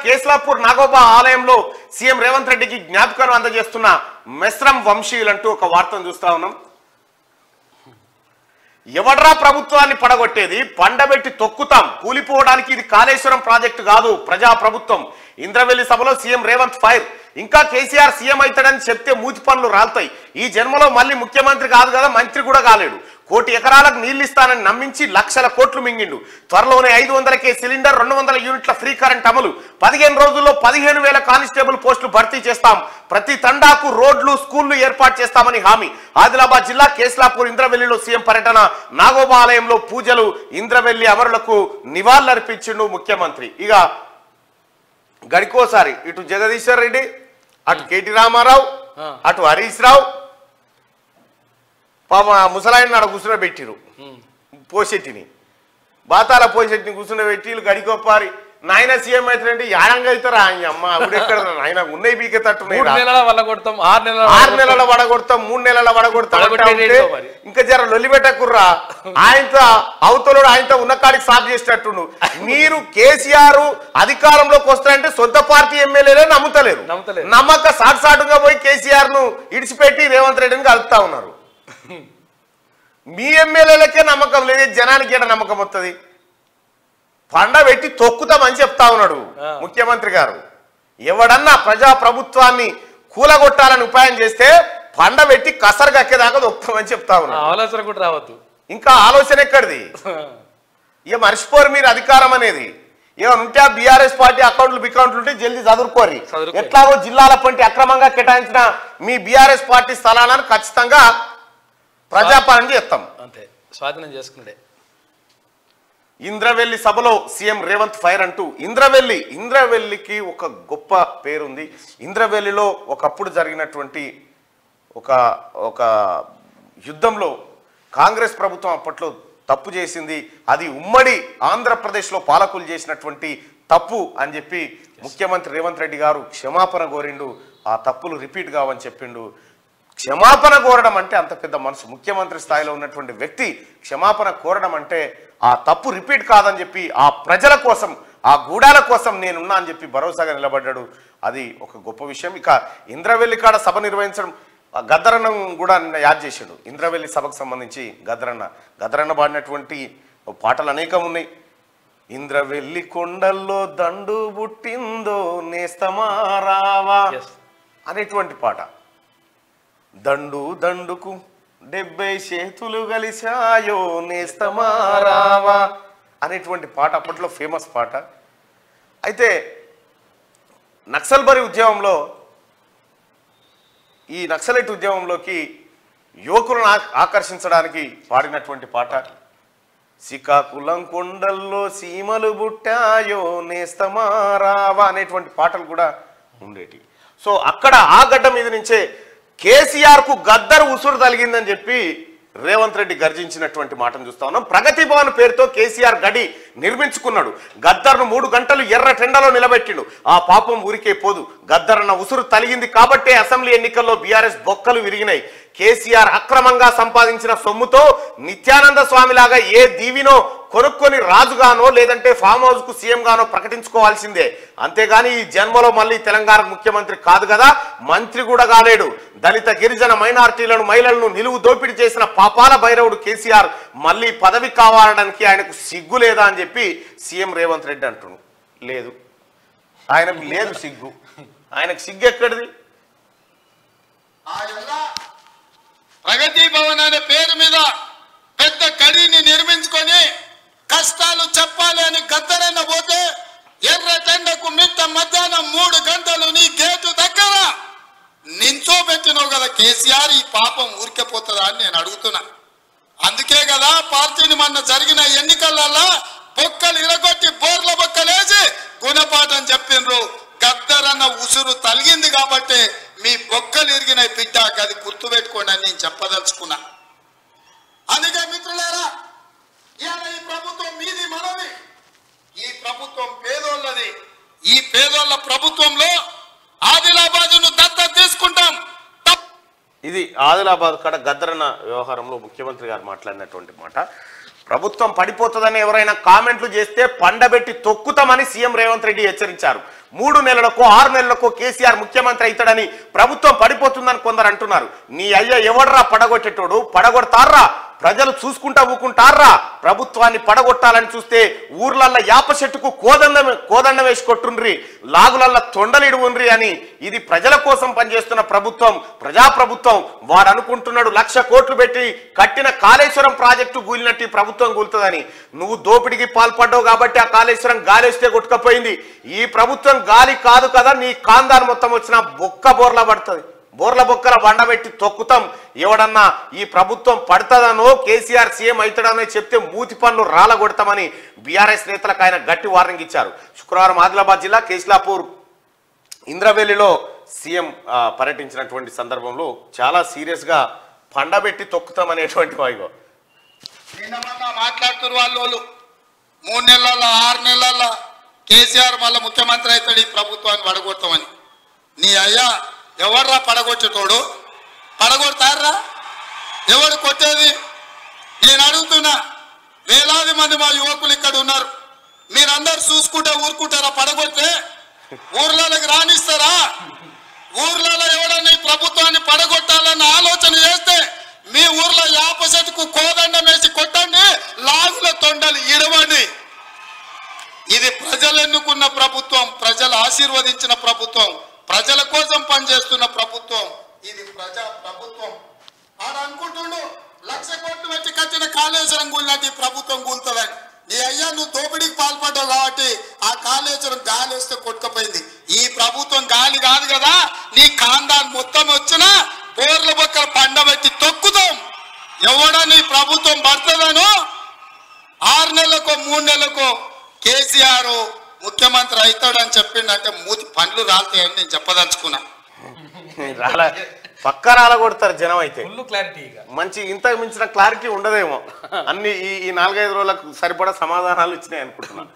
కేస్లాపూర్ నాగోబా ఆలయంలో సీఎం రేవంత్ రెడ్డికి జ్ఞాపకాన్ని అందజేస్తున్న మెస్రం వంశీయులంటూ ఒక వార్తను చూస్తా ఉన్నాం. ఎవడ్రా ప్రభుత్వాన్ని పడగొట్టేది, పండబెట్టి తొక్కుతాం, కూలిపోవడానికి ఇది కాళేశ్వరం ప్రాజెక్టు కాదు, ప్రజా ప్రభుత్వం. ఇంద్రవెల్లి సభలో సీఎం రేవంత్ ఫైర్. ఇంకా కేసీఆర్ సీఎం అవుతాడని చెప్తే మూతి పనులు రాలుతాయి. ఈ జన్మలో మళ్ళీ ముఖ్యమంత్రి కాదు కదా, మంత్రి కూడా కాలేడు. 1 కోటి ఎకరాలకు నీళ్లు ఇస్తానని నమ్మించి లక్షల కోట్లు మింగిండు. త్వరలోనే 500కే సిలిండర్, 200 యూనిట్ల ఫ్రీ కరెంట్ అమలు. 15 రోజుల్లో 15,000 కానిస్టేబుల్ పోస్టులు భర్తీ చేస్తాం. ప్రతి తండాకు రోడ్లు, స్కూళ్లు ఏర్పాటు చేస్తామని హామీ. ఆదిలాబాద్ జిల్లా కేస్లాపూర్ ఇంద్రవెల్లిలో సీఎం పర్యటన, నాగోబా ఆలయంలో పూజలు, ఇంద్రవెల్లి అమరులకు నివాళులర్పించిండు ముఖ్యమంత్రి. ఇక గడికోసారి ఇటు జగదీశ్వర్ రెడ్డి, అటు కేటీ రామారావు, అటు హరీష్ రావు పాప ముసలాయిని నాడ కూర్చునబెట్టిరు. పోషెట్టిని బాతాల పోషెట్టిని కూర్చునబెట్టి గడికోపారి నాయన సీఎం అవుతారంటే యానంగా అవుతారా అమ్మ అప్పుడెక్కడ నాయన ఉన్నాయి బీకే తట్టు 6 నెలల వడగొడతాం, 3 నెలల వడగొడతాం. ఇంకా జర లొల్లిపెట్టకుర్రా, ఆయనతో అవతలోడు ఆయనతో ఉన్న కాడికి సాఫ్ చేసేటట్టుండు. మీరు కేసీఆర్ అధికారంలోకి వస్తారంటే సొంత పార్టీ ఎమ్మెల్యేలే నమ్ముతలేరు. నమ్మక సాటుగా పోయి కేసీఆర్ ను ఇడిచిపెట్టి రేవంత్ రెడ్డిని కలుపుతా ఉన్నారు. మీ ఎమ్మెల్యేలకే నమ్మకం లేదు, జనానికి ఏడ నమ్మకం వస్తుంది? పండబెట్టి తొక్కుతామని చెప్తా ఉన్నాడు ముఖ్యమంత్రి గారు. ఎవడన్నా ప్రజా ప్రభుత్వాన్ని కూలగొట్టాలని ఉపాయం చేస్తే పండబెట్టి కసరు కక్కేదాకా తొక్కుతామని చెప్తా ఉన్నాడు. ఆలోచన కూడా రావద్దు. ఇంకా ఆలోచన ఎక్కడిది? ఇక మర్చిపోరు మీరు అధికారం అనేది. ఏమైనా ఉంటే ఆ బీఆర్ఎస్ పార్టీ అకౌంట్లు ఉంటే జల్దీ చదువుకోరి. ఎట్లాగో జిల్లాల పంటి అక్రమంగా కేటాయించిన మీ బీఆర్ఎస్ పార్టీ స్థలాలను ఖచ్చితంగా ప్రజాపాలన చేస్తాం. అంతే, స్వాధీనం చేసుకున్నాడే. ఇంద్రవెల్లి సభలో సీఎం రేవంత్ ఫైర్ అంటూ ఇంద్రవెల్లికి ఒక గొప్ప పేరుంది. ఇంద్రవెల్లిలో ఒకప్పుడు జరిగినటువంటి ఒక యుద్ధంలో కాంగ్రెస్ ప్రభుత్వం అప్పట్లో తప్పు చేసింది. అది ఉమ్మడి ఆంధ్రప్రదేశ్లో పాలకులు చేసినటువంటి తప్పు అని చెప్పి ముఖ్యమంత్రి రేవంత్ రెడ్డి గారు క్షమాపణ కోరిండు. ఆ తప్పులు రిపీట్ కావని చెప్పిండు. క్షమాపణ కోరడం అంటే అంత పెద్ద మనసు. ముఖ్యమంత్రి స్థాయిలో ఉన్నటువంటి వ్యక్తి క్షమాపణ కోరడం అంటే ఆ తప్పు రిపీట్ కాదని చెప్పి ఆ ప్రజల కోసం, ఆ గూడాల కోసం నేనున్నా అని చెప్పి భరోసాగా నిలబడ్డాడు. అది ఒక గొప్ప విషయం. ఇక ఇంద్రవెల్లి కాడ సభ నిర్వహించడం, గద్దరన్న కూడా యాద్ చేశాడు. ఇంద్రవెల్లి సభకు సంబంధించి గద్దరన్న పాడినటువంటి పాటలు అనేకం ఉన్నాయి. ఇంద్రవెల్లి కొండల్లో దండు బుట్టిందో నేస్తమారావా అనేటువంటి పాట. దండుకు 70 చేతులు కలిశాయో నేస్తమారావా అనేటువంటి పాట అప్పట్లో ఫేమస్ పాట. అయితే నక్సల్బరీ ఉద్యమంలో, ఈ నక్సలైట్ ఉద్యమంలోకి యువకులను ఆకర్షించడానికి పాడినటువంటి పాట. శ్రీకాకుళం కొండల్లో సీమలు బుట్టాయో నేస్తమారావా అనేటువంటి పాటలు కూడా ఉండేటి. సో అక్కడ ఆ గడ్డ మీద నుంచే కేసీఆర్ కు గద్దరు ఉసురు తగిలిందని చెప్పి రేవంత్ రెడ్డి గర్జించినటువంటి మాటను చూస్తా ఉన్నాం. ప్రగతి భవన్ పేరుతో కేసీఆర్ గడి నిర్మించుకున్నాడు. గద్దర్ను 3 గంటలు ఎర్ర టెండలో నిలబెట్టిండు. ఆ పాపం ఊరికే పోదు. గద్దరన్న ఉసురు తలిగింది కాబట్టే అసెంబ్లీ ఎన్నికల్లో బీఆర్ఎస్ బొక్కలు విరిగినాయి. కేసీఆర్ అక్రమంగా సంపాదించిన సొమ్ముతో నిత్యానంద స్వామిలాగా ఏ దీవినో కొనుక్కొని రాజుగానో లేదంటే ఫామ్ హౌస్ కు సీఎం గానో ప్రకటించుకోవాల్సిందే. అంతేగాని ఈ జన్మలో మళ్ళీ తెలంగాణ ముఖ్యమంత్రి కాదు కదా, మంత్రి కూడా కాలేడు. దళిత, గిరిజన, మైనార్టీలను, మహిళలను నిలువు దోపిడీ చేసిన పాపాల భైరవుడు కేసీఆర్ మళ్ళీ పదవి కావాలడానికి ఆయనకు సిగ్గు లేదా అని చెప్పి సీఎం రేవంత్ రెడ్డి అంటున్నాడు. లేదు, ఆయనకు లేదు సిగ్గు. ఆయనకు సిగ్గు ఎక్కడిది? ప్రగతి భవన్ అనే పేరు మీద పెద్ద గడిని నిర్మించుకొని కష్టాలు చెప్పాలి అని గద్దరన్న పోతే ఎర్ర టెండకు మిట్ట మధ్యాహ్నం 3 గంటలు నీ గేటు దగ్గర నించోబెట్టినావు కదా కేసీఆర్. ఈ పాపం ఊరికపోతుందా అని నేను అడుగుతున్నా. అందుకే కదా పార్టీని మొన్న జరిగిన ఎన్నికలలో బొక్కలు ఇరగొట్టి బోర్ల బొక్కలేసి గుణపాఠం చెప్పిండ్రు. గద్దరన్న ఉసురు తలిగింది కాబట్టి మీ బొక్కలు ఇరిగిన పిట్టాక అది గుర్తుపెట్టుకోండి అని నేను చెప్పదలుచుకున్నా. అందుకే మిత్రులారా, ఇవాళ ఈ ప్రభుత్వం మీది మనది, ఈ ప్రభుత్వం పేదోళ్ళది. ఈ పేదోళ్ళ ప్రభుత్వంలో ఆదిలాబాదును దత్తత తీసుకుంటాం. ఇది ఆదిలాబాద్ కాడ గద్దరన్న వ్యవహారంలో ముఖ్యమంత్రి గారు మాట్లాడినటువంటి మాట. ప్రభుత్వం పడిపోతుందని ఎవరైనా కామెంట్లు చేస్తే పండబెట్టి తొక్కుతామని సీఎం రేవంత్ రెడ్డి హెచ్చరించారు. 3 నెలలకో 6 నెలలకో కేసీఆర్ ముఖ్యమంత్రి అవుతాడని ప్రభుత్వం పడిపోతుందని కొందరు అంటున్నారు. నీ అయ్య ఎవడరా పడగొట్టేటోడు? పడగొడతారా? ప్రజలు చూసుకుంటా ఊకుంటారా? ప్రభుత్వాన్ని పడగొట్టాలని చూస్తే ఊర్లల్లో యాప చెట్టుకు కోదండం వేసి కొట్టుండ్రి, లాగులల్లో తొండలిడు ఉండ్రి అని. ఇది ప్రజల కోసం పనిచేస్తున్న ప్రభుత్వం, ప్రజాప్రభుత్వం. వాడు అనుకుంటున్నాడు 1,00,000 కోట్లు పెట్టి కట్టిన కాళేశ్వరం ప్రాజెక్టు కూలినట్టు ఈ ప్రభుత్వం కూలుతుందని. నువ్వు దోపిడికి పాల్పడ్డావు కాబట్టి ఆ కాళేశ్వరం గాలేస్తే కొట్టుకపోయింది. ఈ ప్రభుత్వం గాలి కాదు కదా, నీ కాందాన్ని మొత్తం వచ్చిన బొక్క బోర్లా పడుతుంది. బోర్ల బొక్కల బండబెట్టి తొక్కుతాం. ఎవడన్నా ఈ ప్రభుత్వం పడుతుందనో కేసీఆర్ సీఎం అవుతాడనో చెప్తే మూతి పనులు రాలగొడతామని బీఆర్ఎస్ నేతలకు ఆయన గట్టి వార్నింగ్ ఇచ్చారు. శుక్రవారం ఆదిలాబాద్ జిల్లా కేస్లాపూర్ ఇంద్రవెల్లిలో సీఎం పర్యటించినటువంటి సందర్భంలో చాలా సీరియస్గా పండబెట్టి తొక్కుతామనేటువంటి వాయిగో మాట్లాడుతున్నారు వాళ్ళు. 3 నెలల్లో 6 నెలల్లో కేసీఆర్ మళ్ళీ ముఖ్యమంత్రి అవుతాడు, ఈ ప్రభుత్వాన్ని పడగొడతామని. నీ అయ్యా ఎవర్రా పడగొచ్చేటోడు? పడగొడతారా? ఎవడు కొట్టేది? నేను అడుగుతున్నా. వేలాది మంది మా యువకులు ఇక్కడ ఉన్నారు. మీరందరూ చూసుకుంటే ఊరుకుంటారా? పడగొడితే ఊర్లలోకి రాణిస్తారా? ఊర్లలో ఎవడన్నా ఈ ప్రభుత్వాన్ని పడగొట్టాలన్న ఆలోచన చేస్తే మీ ఊర్లో యాప చెట్టుకు కోదండం వేసి కొట్టండి, లాగుల తొండలు ఇడవండి. ఇది ప్రజలు ఎన్నుకున్న ప్రభుత్వం, ప్రజలు ఆశీర్వదించిన ప్రభుత్వం, ప్రజల కోసం పనిచేస్తున్న ప్రభుత్వం. ఇది ప్రజా ప్రభుత్వం. ఆడ అనుకుంటుండు 1,00,000 కోట్లు పెట్టి కట్టిన కాళేశ్వరం కూలినట్టు ప్రభుత్వం కూలుతుందని. నీ అయ్యా నువ్వు దోపిడీకి పాల్పడ్డావు కాబట్టి ఆ కాళేశ్వరం గాలి వస్తే కొట్టుకుపోయింది. ఈ ప్రభుత్వం గాలి కాదు కదా, నీ కాందాన్ని మొత్తం వచ్చినా బోర్ల బొక్కల పండబెట్టి తొక్కుతాం. ఎవడని ప్రభుత్వం పడుతుందనో 6 నెలలకో 3 నెలలకో కేసీఆర్ ముఖ్యమంత్రి అవుతాడని చెప్పిండంటే మూతి పండ్లు రాలుతాయని నేను చెప్పదలుచుకున్నా. పక్క రాలగొడతారు జనం. అయితే క్లారిటీ మంచి ఇంతకు మించిన క్లారిటీ ఉండదేమో. అన్ని ఈ 4-5 రోజులకు సరిపడా సమాధానాలు ఇచ్చినాయి అనుకుంటున్నాను.